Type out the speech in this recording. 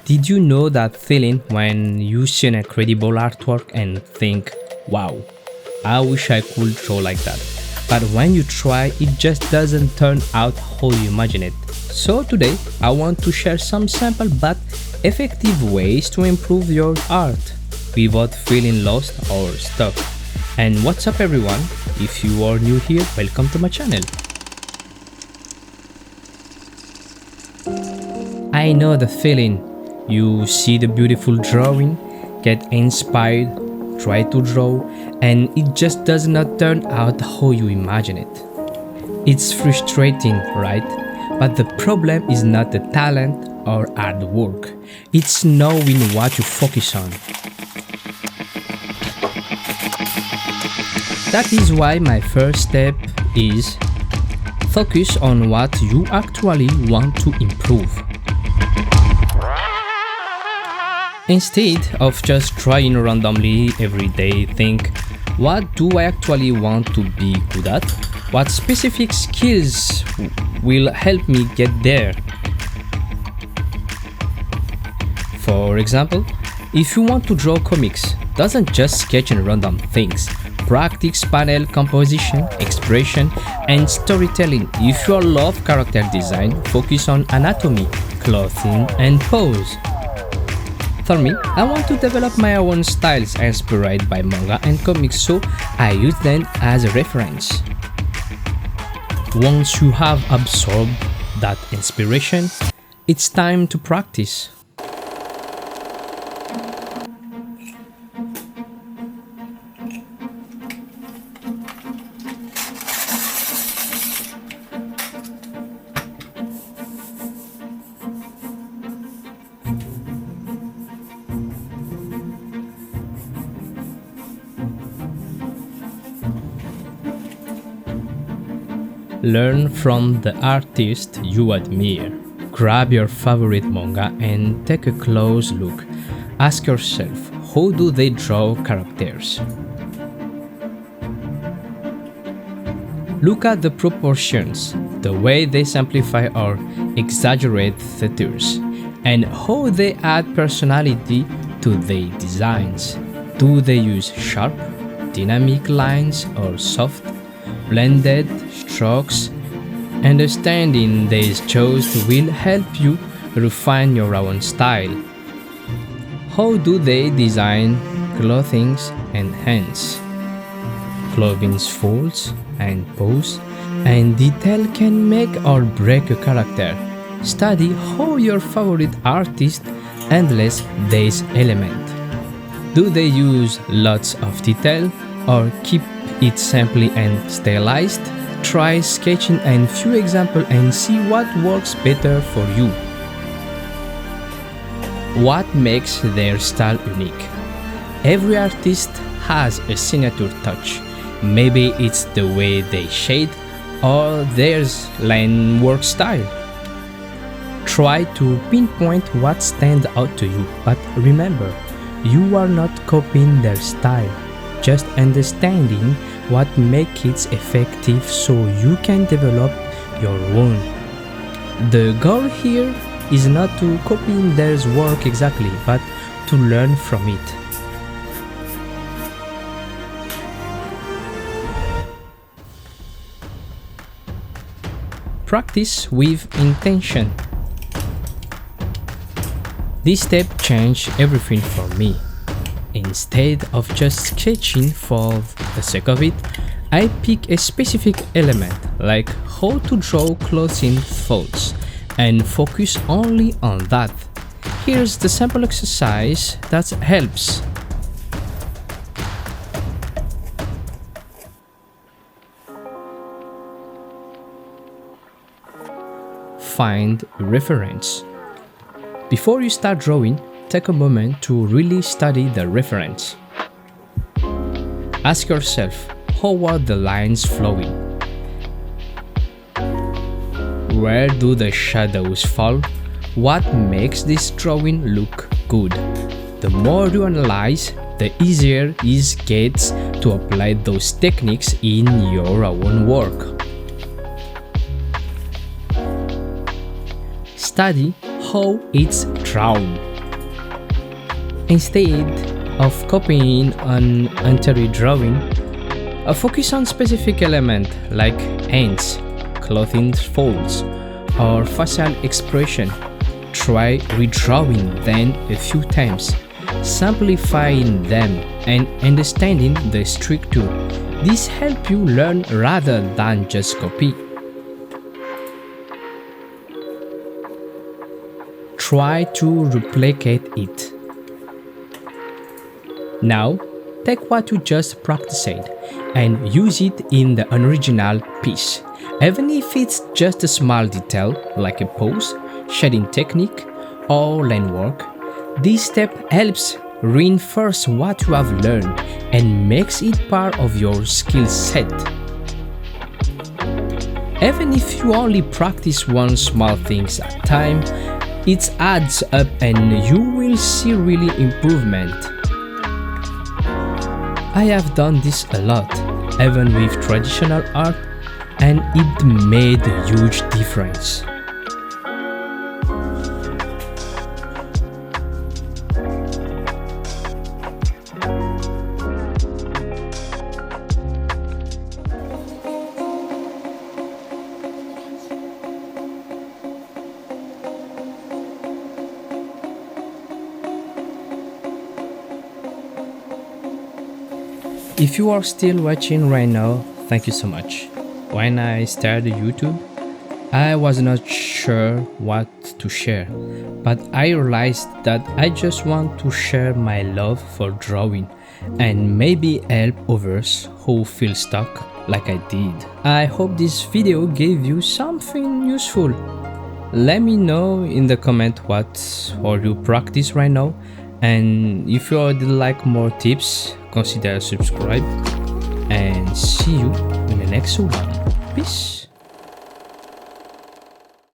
Did you know that feeling when you see an incredible artwork and think, wow, I wish I could draw like that. But when you try, it just doesn't turn out how you imagine it. So today, I want to share some simple but effective ways to improve your art without feeling lost or stuck. And what's up everyone? If you are new here, welcome to my channel. I know the feeling. You see the beautiful drawing, get inspired, try to draw, and it just does not turn out how you imagine it. It's frustrating, right? But the problem is not the talent or hard work. It's knowing what to focus on. That is why my first step is focus on what you actually want to improve. Instead of just trying randomly every day, think, what do I actually want to be good at? What specific skills will help me get there? For example, if you want to draw comics, doesn't just sketch on random things. Practice panel composition, expression, and storytelling. If you love character design, focus on anatomy, clothing, and pose. For me, I want to develop my own styles inspired by manga and comics, so I use them as a reference. Once you have absorbed that inspiration, it's time to practice. Learn from the artist you admire. Grab your favorite manga and take a close look. Ask yourself, how do they draw characters? Look at the proportions, the way they simplify or exaggerate features, and how they add personality to their designs. Do they use sharp, dynamic lines or soft, blended strokes? Understanding these choices will help you refine your own style. How do they design clothing and hands? Clothing's folds and pose and detail can make or break a character. Study how your favorite artist handles these elements. Do they use lots of detail or keep it simply and stylized? Try sketching a few examples and see what works better for you. What makes their style unique? Every artist has a signature touch. Maybe it's the way they shade or their line work style. Try to pinpoint what stands out to you, but remember, you are not copying their style, just understanding what makes it effective so you can develop your own. The goal here is not to copy their work exactly, but to learn from it. Practice with intention. This step changed everything for me. Instead of just sketching for the sake of it, I pick a specific element, like how to draw clothing folds, and focus only on that. Here's the simple exercise that helps. Find a reference. Before you start drawing, take a moment to really study the reference. Ask yourself, how are the lines flowing? Where do the shadows fall? What makes this drawing look good? The more you analyze, the easier it gets to apply those techniques in your own work. Study how it's drawn. Instead of copying an entire drawing, focus on specific elements like hands, clothing folds, or facial expression. Try redrawing them a few times, simplifying them and understanding the structure. This helps you learn rather than just copy. Try to replicate it. Now, take what you just practiced and use it in the original piece. Even if it's just a small detail like a pose, shading technique, or line work, this step helps reinforce what you have learned and makes it part of your skill set. Even if you only practice one small thing at a time, it adds up and you will see really improvement. I have done this a lot, even with traditional art, and it made a huge difference. If you are still watching right now, thank you so much. When I started YouTube, I was not sure what to share, but I realized that I just want to share my love for drawing and maybe help others who feel stuck like I did. I hope this video gave you something useful. Let me know in the comment what or you practice right now, and if you would like more tips, consider subscribe, and see you in the next one. Peace.